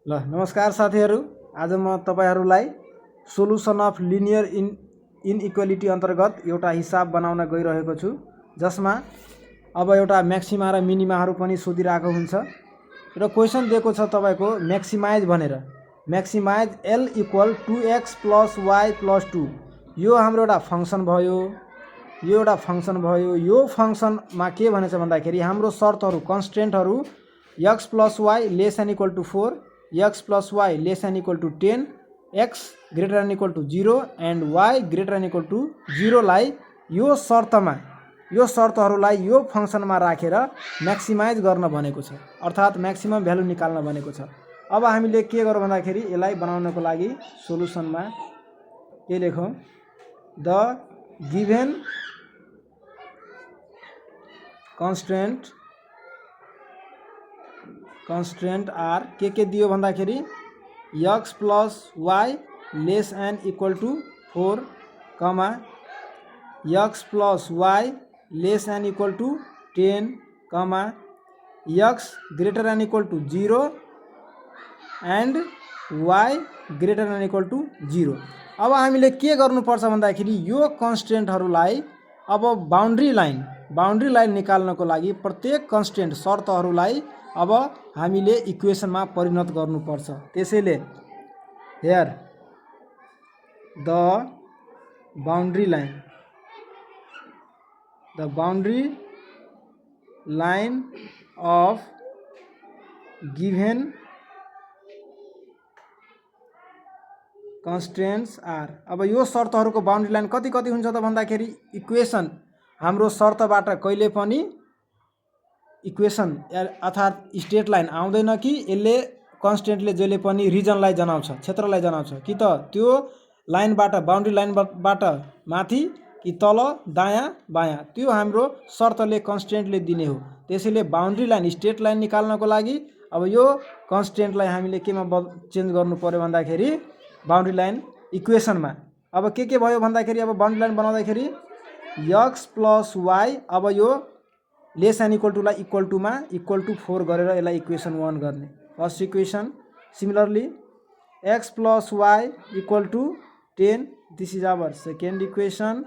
नमस्कार साथीहरू। आज म तपाईहरुलाई सोलुसन अफ लिनियर इनइक्वालिटी अन्तर्गत एउटा हिसाब बनाउन गइरहेको छु, जसमा अब एउटा म्याक्सिमा र मिनिमाहरु पनि सोधिरहेको हुन्छ र क्वेशन दिएको छ तपाईको म्याक्सिमाइज भनेर। Maximise L equal 2x + y + 2। यो हाम्रो एउटा फंक्सन भयो, यो एउटा फंक्सन भयो। यो फंक्सनमा के भनेछ भन्दाखेरि हाम्रो शर्तहरु कन्स्ट्रेन्टहरु x + y <= 4, x + y <= 10, x > 0 and y > 0 लाई यो शर्तहरुलाई यो फंक्सनमा राखेर म्याक्सिमाइज गर्न भनेको छ, अर्थात म्याक्सिमम भ्यालु निकाल्न भनेको छ। अब हामीले के गरौँ भन्दाखेरि यसलाई बनाउनको लागि सोलुसनमा के लेखौं, द गिभन constraint आर के दियो भन्दाखेरि x + y <= 4, x + y <= 10, x > 0 and y > 0। अब हामीले के गर्नुपर्छ भन्दाखेरि यो कन्स्ट्रेन्टहरुलाई अब बाउन्ड्री लाइन निकाल्नको लागि प्रत्येक कन्स्ट्रेन्ट शर्तहरुलाई अब हामीले इक्वेसनमा परिणत गर्नुपर्छ। त्यसैले here the boundary line of given constraints are। अब यो शर्तहरुको बाउन्ड्री लाइन कति हुन्छ त भन्दाखेरि इक्वेसन हाम्रो शर्तबाट कहिले पनि इक्वेसन अर्थात स्टेट लाइन आउँदैन कि यसले कन्स्टेन्टले जहिले पनि रिजनलाई जनाउँछ, क्षेत्रलाई जनाउँछ कि त त्यो लाइनबाट बाउन्ड्री लाइनबाट माथि कि तल दायाँ बायाँ, त्यो हाम्रो शर्तले कन्स्टेन्टले दिने हो। त्यसैले बाउन्ड्री लाइन स्टेट लाइन निकाल्नको लागि अब यो कन्स्टेन्टलाई हामीले केमा चेन्ज गर्नु पर्यो भन्दाखेरि बाउन्ड्री लाइन इक्वेसनमा। अब के भयो भन्दाखेरि अब बाउन्ड्री लाइन बनाउँदाखेरि x + y अब यो <= लाई इक्वल टु मा = 4 गरेर यसलाई इक्वेसन 1 गर्ने, first equation. Similarly x + y = 10, this is our second equation.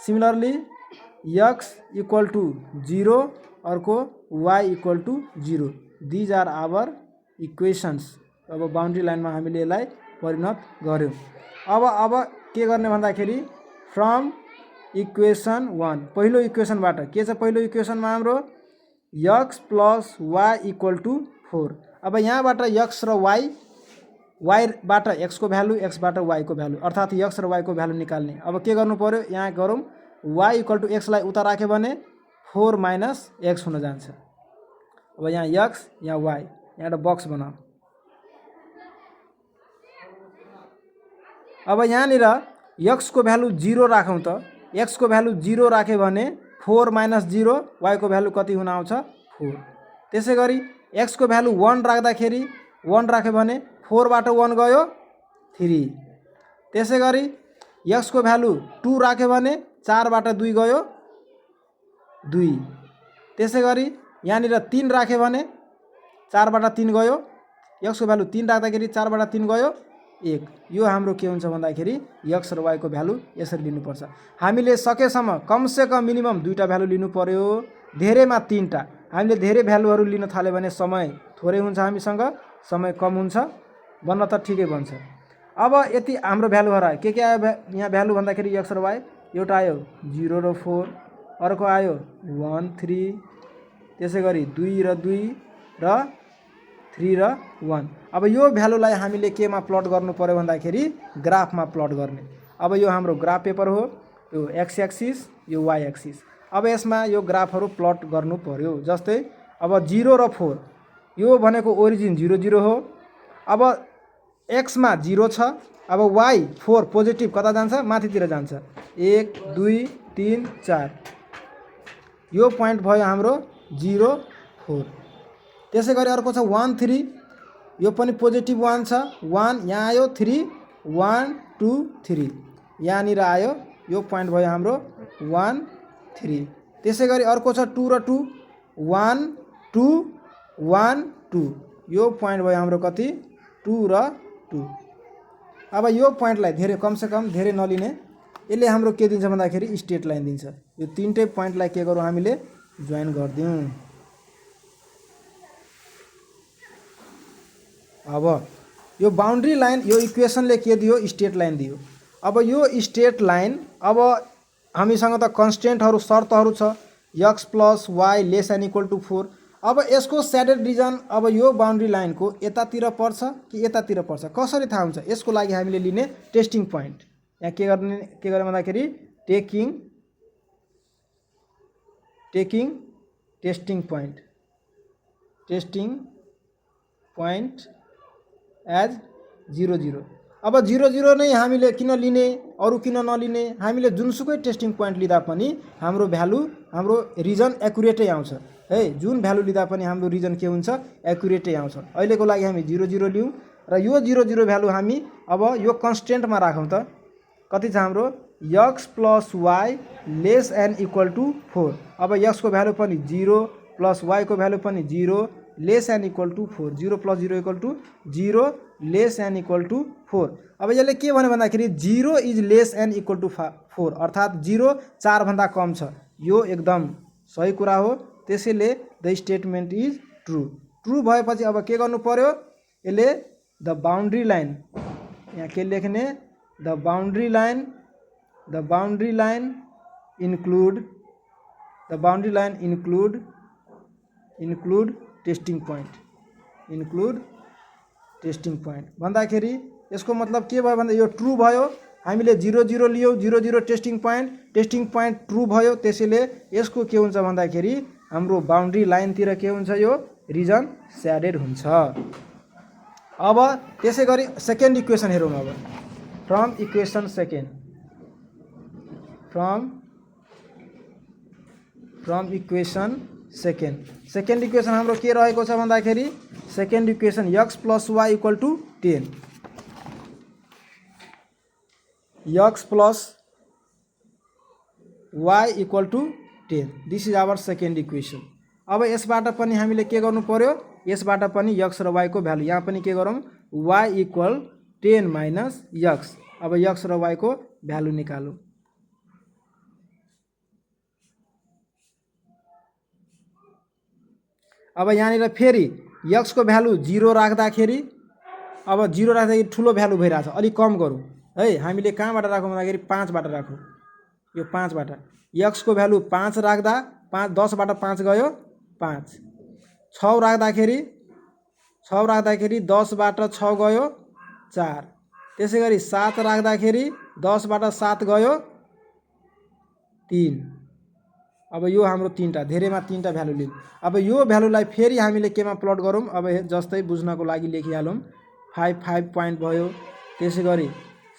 Similarly x = 0 अर्को y = 0, these are our equations. अब बाउन्ड्री लाइनमा हामीले यसलाई परिणत गर्यौं। अब के गर्ने भन्दाखेरि फ्रम इक्वेसन 1 पहिलो इक्वेसनबाट के छ, पहिलो इक्वेसनमा हाम्रो x + y = 4। अब यहाँबाट x र y बाट x को भ्यालु, x बाट y को भ्यालु, अर्थात x र y को भ्यालु निकाल्ने। अब के गर्नु पर्यो, यहाँ गरौँ y = x लाई उता राख्यो भने 4 - x हुन जान्छ। अब यहाँ x यहाँ y, यहाँ एउटा बक्स बनाऊ। अब यहाँनिर x को भ्यालु 0 राखौं त, x को भ्यालु 0 राखे भने 4 - 0 y को भ्यालु कति हुन आउँछ, 4। त्यसैगरी x को भ्यालु 1 राख्दाखेरि 1 राख्यो भने 4 बाट 1 गयो 3। त्यसैगरी x को भ्यालु 2 राख्यो भने 4 बाट 2 गयो 2। त्यसैगरी यहाँनिर 3 राख्यो भने 4 बाट 3 गयो, x को भ्यालु 3 राख्दाखेरि 4 बाट 3 गयो 1। यो हाम्रो के हुन्छ भन्दाखेरि x र y को भ्यालु यसरी लिनुपर्छ। हामीले सकेसम्म कमसे कम मिनिमम 2टा भ्यालु लिनु पर्यो, धेरैमा 3टा। हामीले धेरै भ्यालुहरु लिन थाल्यो भने समय थोरै हुन्छ, हामीसँग समय कम हुन्छ, बन्न त ठिकै बन्छ। अब यति हाम्रो भ्यालुहरु आयो, के आयो यहाँ भ्यालु भन्दाखेरि x र y, एउटा आयो 0 र 4, अर्को आयो 1 3, त्यसैगरी 2 र 2 र 3 र 1। अब यो भ्यालुलाई हामीले केमा प्लट गर्नु पर्यो भन्दाखेरि ग्राफमा प्लट गर्ने। अब यो हाम्रो ग्राफ पेपर हो, यो x एक्सिस यो y एक्सिस। अब यसमा यो ग्राफहरु प्लट गर्नु पर्यो। जस्तै अब 0 र 4 यो भनेको ओरिजिन 0 0 हो। अब x मा 0 छ, अब y 4 पोजिटिभ कता जान्छ, माथितिर जान्छ, 1 2 3 4। यो पोइन्ट भयो हाम्रो 0 4। त्यसैगरी अर्को छ 1 3, यो पनि पोजिटिभ 1 छ, 1 यहाँ आयो 3 1 2 3, यहाँनिर आयो, यो पोइन्ट भयो हाम्रो 1 3। त्यसैगरी अर्को छ 2 र 2, 1 2 1 2, यो पोइन्ट भयो हाम्रो कति 2 र 2। अब यो पोइन्टलाई धेरै कमसेकम धेरै नलिने, यसले हाम्रो के दिन्छ भन्दाखेरि स्ट्रेट लाइन दिन्छ। यो तीनटै पोइन्टलाई के गरौँ हामीले जोइन गरिदिउँ। अब यो बाउन्ड्री लाइन यो इक्वेसनले के दियो स्ट्रेट लाइन दियो। अब यो स्ट्रेट लाइन अब हामीसँग त कन्स्टेन्टहरू शर्तहरू छ x + y <= 4। अब यसको स्याडेड रिजन अब यो बाउन्ड्री लाइनको यतातिर पर्छ कि यतातिर पर्छ कसरी थाहा हुन्छ? यसको लागि हामीले लिने टेस्टिङ पोइन्ट। यहाँ के गर्ने भन्दाखेरि टेकिङ टेस्टिङ पोइन्ट एज 0 0। अब 0 0 नै हामीले किन लिने, अरू किन नलिने? हामीले जुनसुकै टेस्टिङ पोइन्ट लिँदा पनि हाम्रो भ्यालु हाम्रो रिजन एकुरेटै आउँछ है। जुन भ्यालु लिँदा पनि हाम्रो रिजन के हुन्छ एकुरेटै आउँछ। अहिलेको लागि हामी 0 0 लियौँ र यो 0 0 भ्यालु हामी अब यो कन्स्टेन्टमा राखौँ त। कति छ हाम्रो x + y <= 4। अब x को भ्यालु पनि 0 प्लस y को भ्यालु पनि 0 <= 4। 0 + 0 = 0 <= 4। अब यसले के भन्यो भन्दाखेरि 0 <= 4 अर्थात् 0 4 भन्दा कम छ। यो एकदम सही कुरा हो। त्यसैले the statement is true. True भएपछि अब के गर्नु पर्यो? यसले द बाउन्ड्री लाइन, यहाँ के लेख्ने the boundary line include testing point भन्दाखेरि यसको मतलब के भयो भन्दा यो ट्रू भयो। हामीले 0 0 लियौँ 0 0 टेस्टिङ पोइन्ट ट्रू भयो। त्यसैले यसको के हुन्छ भन्दाखेरि हाम्रो बाउन्ड्री लाइनतिर के हुन्छ यो रिजन स्याडेड हुन्छ। अब त्यसै गरी सेकेन्ड इक्वेसन हेरौँ। अब फ्रम इक्वेसन सेकेन्ड इक्वेसन हाम्रो के रहेको छ भन्दाखेरि second equation x + y = 10। x + y = 10। This is our second equation. अब यसबाट पनि हामीले के गर्नु पर्यो? यसबाट पनि x र y को भ्यालु यहाँ पनि के गरौँ y = 10 - x। अब x र y को भ्यालु निकालौँ। अब यहाँनिर फेरि x को भ्यालु 0 राख्दाखेरि अब 0 राख्दाखेरि ठुलो भ्यालु भइरहेछ, अलिक कम गरौँ है। हामीले कहाँबाट राखौँ भन्दाखेरि 5 बाट राखौँ। यो 5 बाट x को भ्यालु 5 राख्दा 10 बाट 5 गयो 5। 6 राख्दाखेरि 10 बाट 6 गयो 4। त्यसै गरी 7 राख्दाखेरि 10 बाट 7 गयो 3। अब यो हाम्रो तीनटा धेरैमा तीनटा भ्यालु लियौँ। अब यो भ्यालुलाई फेरि हामीले केमा प्लट गरौँ? अब जस्तै बुझ्नको लागि लेखिहालौँ। 5 5 पोइन्ट भयो, त्यसै गरी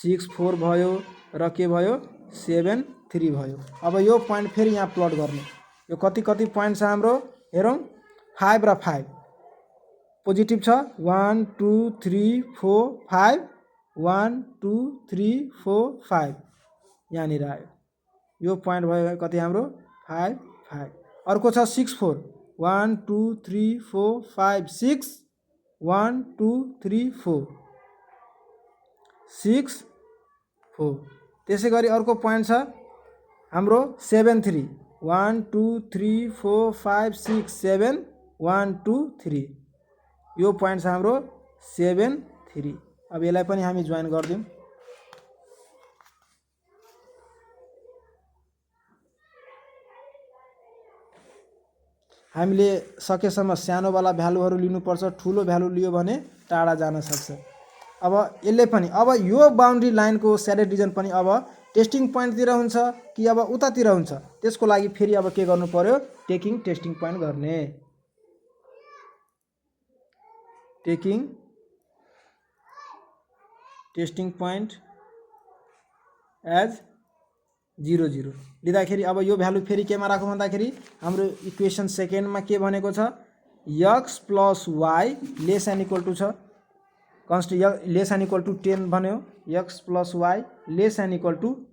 6 4 भयो र के भयो 7 3 भयो। अब यो पोइन्ट फेरि यहाँ प्लट गर्ने। यो कति पोइन्ट छ हाम्रो हेरौँ। 5 र 5 पोजिटिभ छ। 1 2 3 4 5 1 2 3 4 5 यहाँनिर आयो। यो पोइन्ट भयो कति हाम्रो 5 5। अर्को छ 6 4 1 2 3 4 5 6 1 2 3 4 6 4। त्यसै गरी अर्को पोइन्ट छ हाम्रो 7 3 1 2 3 4 5 6 7 1 2 3। यो पोइन्ट छ हाम्रो 7 3। अब यसलाई पनि हामी जोइन गरिदिउँ। हामीले सकेसम्म सानोवाला भ्यालुहरू लिनुपर्छ। ठुलो भ्यालु लियो भने टाढा जान सक्छ। अब यसले पनि अब यो बाउन्ड्री लाइनको स्याडेड रिजन पनि अब टेस्टिङ पोइन्टतिर हुन्छ कि अब उतातिर हुन्छ? त्यसको लागि फेरि अब के गर्नु पर्यो? टेस्टिङ पोइन्ट गर्ने। टेस्टिङ पोइन्ट एज 0 0 लिँदाखेरि अब यो भ्यालु फेरि केमा राखौँ भन्दाखेरि हाम्रो इक्वेसन सेकेन्डमा के भनेको छ x + y <= छ। <= 10 भन्यो। x + y <=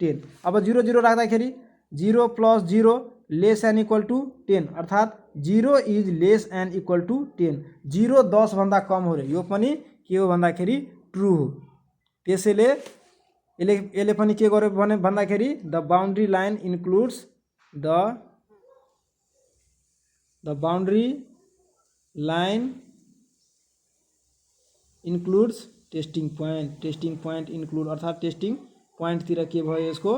10। अब 0 0 राख्दाखेरि 0 + 0 <= 10 अर्थात् 0 <= 10। 0 10 भन्दा कम हो रे। यो पनि के हो भन्दाखेरि ट्रु हो। त्यसैले यसले पनि के गर्यो भने भन्दाखेरि the boundary line includes the boundary line includes testing point include अर्थात् टेस्टिङ पोइन्टतिर के भयो यसको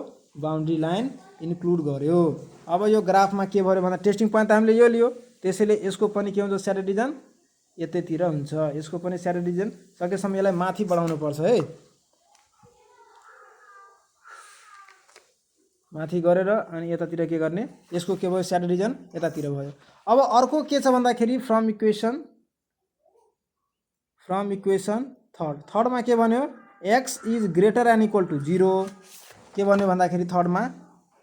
बाउन्ड्री लाइन इन्क्लुड गर्यो। अब यो ग्राफमा के भयो भन्दा टेस्टिङ पोइन्ट त हामीले यो लियो, त्यसैले यसको पनि के हुन्छ स्याडो डिभिजन यतैतिर हुन्छ। यसको पनि स्याडो डिभिजन सकेसम्म यसलाई माथि बढाउनु पर्छ है, माथि गरेर अनि यतातिर के गर्ने यसको के भयो स्याडो डिभिजन यतातिर भयो। अब अर्को के छ भन्दाखेरि फ्रम इक्वेसन थर्डमा के भन्यो x is greater and equal to 0 के भन्यो भन्दाखेरि थर्डमा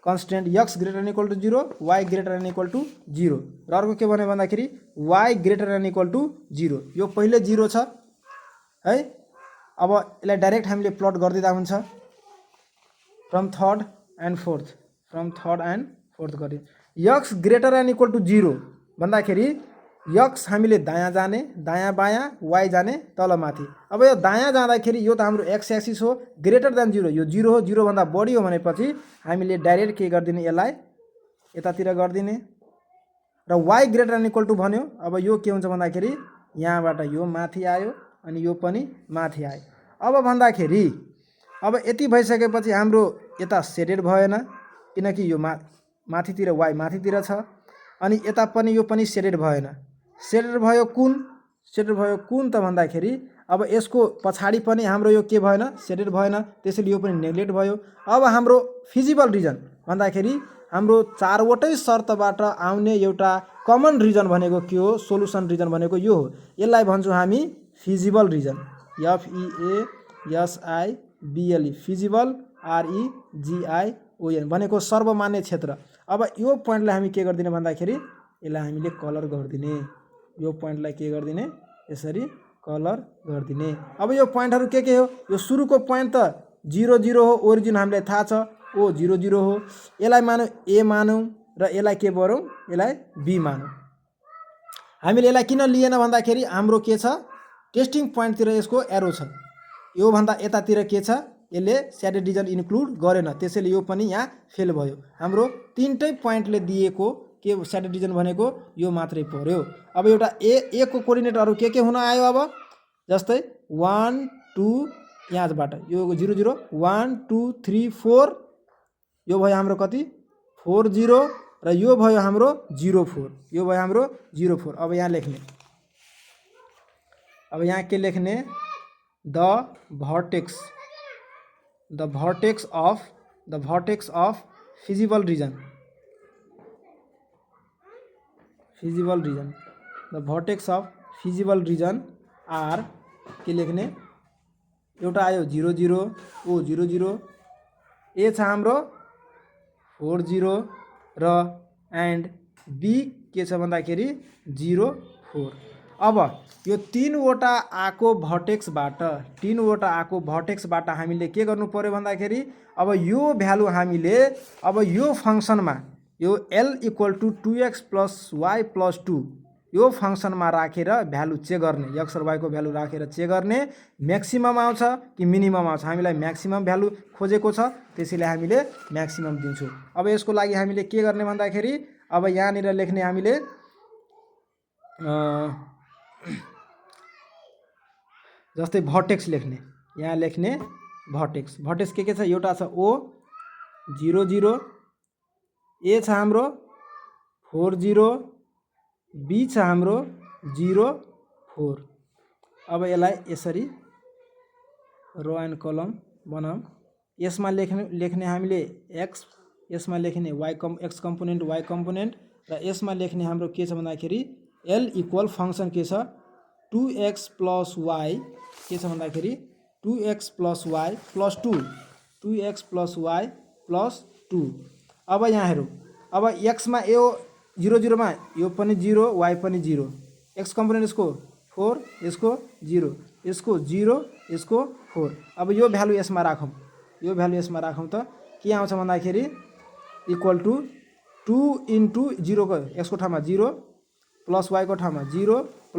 constant x greater and equal to 0 y greater and equal to 0 र अर्को के भन्यो भन्दाखेरि y greater and equal to 0। यो पहिले 0 छ है। अब यसलाई डाइरेक्ट हामीले प्लट गरिदिँदा हुन्छ फ्रम थर्ड एन्ड फोर्थ गरे x greater and equal to 0 भन्दाखेरि x हामीले दायाँ जाने दायाँ बायाँ y जाने तल माथि। अब यो दायाँ जाँदाखेरि यो त हाम्रो x एक्सिस हो, ग्रेटर देन 0 यो 0 हो, 0 भन्दा बढी हो भनेपछि हामीले डाइरेक्ट के गरिदिने यसलाई यतातिर गरिदिने र y greater and equal to भन्यो। अब यो के हुन्छ भन्दाखेरि यहाँबाट यो माथि आयो अनि यो पनि माथि आयो। अब भन्दाखेरि अब यति भइसकेपछि हाम्रो यता सेडेड भएन किनकि यो माथितिर y माथितिर छ अनि यता पनि यो पनि सेडेड भएन। सेडेड भयो कुन त भन्दाखेरि अब यसको पछाडि पनि हाम्रो यो के भएन सेडेड भएन, त्यसैले यो पनि नेग्लेक्ट भयो। अब हाम्रो फिजिबल रिजन भन्दाखेरि हाम्रो चारवटै शर्तबाट आउने एउटा कमन रिजन भनेको के हो सोलुसन रिजन भनेको यो हो। यसलाई भन्छौँ हामी feasible region FEASIBLE feasible REGION भनेको सर्वमान्य क्षेत्र। अब यो पोइन्टलाई हामी के गरिदिने भन्दाखेरि यसलाई हामीले कलर गरिदिने, यो पोइन्टलाई के गरिदिने यसरी कलर गरिदिने। अब यो पोइन्टहरू के हो यो सुरुको पोइन्ट त 0 0 हो, ओरिजिन हामीलाई थाहा छ O 0 0 हो। यसलाई मानौँ A मानौँ र यसलाई के गरौँ यसलाई B मानौँ। हामीले यसलाई किन लिएन भन्दाखेरि हाम्रो के छ टेस्टिङ पोइन्टतिर यसको एरो छ, यो भन्दा यतातिर के छ यसले स्याडो डिभिजन इन्क्लुड गरेन, त्यसैले यो पनि यहाँ फेल भयो। हाम्रो तीनटै पोइन्टले दिएको के स्याडो डिभिजन भनेको यो मात्रै पर्यो। अब एउटा ए को कोअर्डिनेटहरू के हुन आयो अब जस्तै 1 2 यहाँबाट यो 0 0 1 2 3 4 यो भयो हाम्रो कति 4 0 र यो भयो हाम्रो 0 4 यो भयो हाम्रो 0 4। अब यहाँ लेख्ने अब यहाँ के लेख्ने the vertex of feasible region the vertex of feasible region are के लेख्ने एउटा आयो 0 0 O 0 0 ए छ हाम्रो 4 0 र एन्ड बी के छ भन्दाखेरि 0 4। अब यो तीनवटा आको भर्टेक्सबाट हामीले के गर्नु पर्यो भन्दाखेरि अब यो भ्यालु हामीले अब यो फंक्सनमा यो L equal to 2x + y + 2 यो फंक्सनमा राखेर भ्यालु चेक गर्ने x र y को भ्यालु राखेर चेक गर्ने म्याक्सिमम आउँछ कि मिनिमम आउँछ। हामीलाई म्याक्सिमम भ्यालु खोजेको छ त्यसैले हामीले म्याक्सिमम दिन्छौँ। अब यसको लागि हामीले के गर्ने भन्दाखेरि अब यहाँनिर लेख्ने हामीले जस्तै भर्टेक्स लेख्ने यहाँ लेख्ने भर्टेक्स के छ एउटा छ O 0 0 ए छ हाम्रो 4 0 बी छ हाम्रो 0 4। अब यसलाई यसरी रो एन्ड कलम बनाऊँ। यसमा लेख्ने हामीले x, यसमा लेख्ने x कम्पोनेन्ट y कम्पोनेन्ट र यसमा लेख्ने हाम्रो के छ भन्दाखेरि L इक्वल फंक्सन के छ 2x + y के छ भन्दाखेरि 2x + y + 2 2x + y + 2। अब यहाँ हेरौँ अब x मा यो 0 0 मा यो पनि 0 y पनि 0 x कम्पोनेन्ट यसको 4 यसको 0 यसको 0 यसको 4। अब यो भ्यालु यसमा राखौँ त के आउँछ भन्दाखेरि इक्वल टु 2 * 0 को x को ठाउँमा 0 + y को ठाउँमा 0 +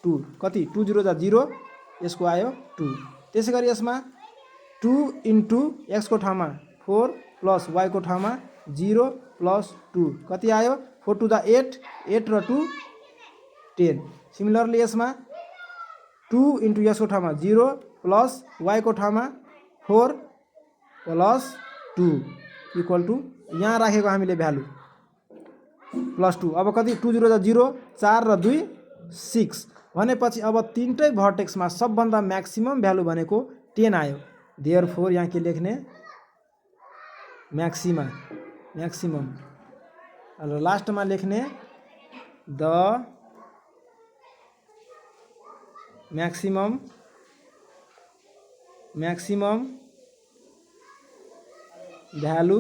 2 कति 2 0 जा 0 यसको आयो 2। त्यसै गरी यसमा 2 इन्टु एक्सको ठाउँमा 4 प्लस वाईको ठाउँमा 0 प्लस 2 कति आयो 4 टू द 8, 8 र 2 10। सिमिलरली यसमा 2 इन्टु यसको ठाउँमा 0 प्लस वाईको ठाउँमा 4 प्लस 2 इक्वल टु यहाँ राखेको हामीले भ्यालु प्लस 2। अब कति 2 0 0, 4 र 2 6 भनेपछि अब तीनटै भर्टेक्समा सबभन्दा म्याक्सिमम भ्यालु भनेको 10 आयो। देयरफोर यहाँ के लेख्ने म्याक्सिमम र लास्टमा लेख्ने the maximum value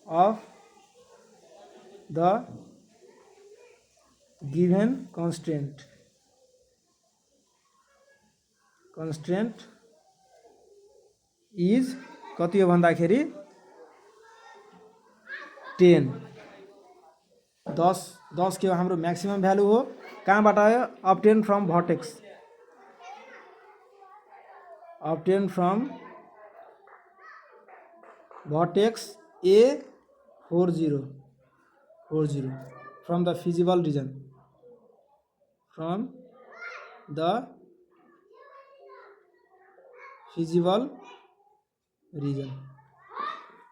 of the given constraint is कति हो भन्दाखेरि 10। 10 के हाम्रो म्याक्सिमम भ्यालु हो। कहाँबाट आयो obtain from vertex A40 from the feasible region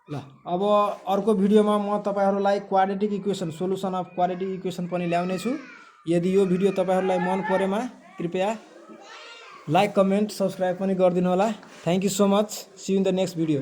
ल। अब अर्को भिडियोमा म तपाईहरुलाई quadratic equation solution of quadratic equation पनि ल्याउने छु। यदि यो भिडियो तपाईहरुलाई मन परेमा कृपया लाइक कमेन्ट सब्स्क्राइब पनि गरिदिनु होला। Thank you so much. See you in the next video.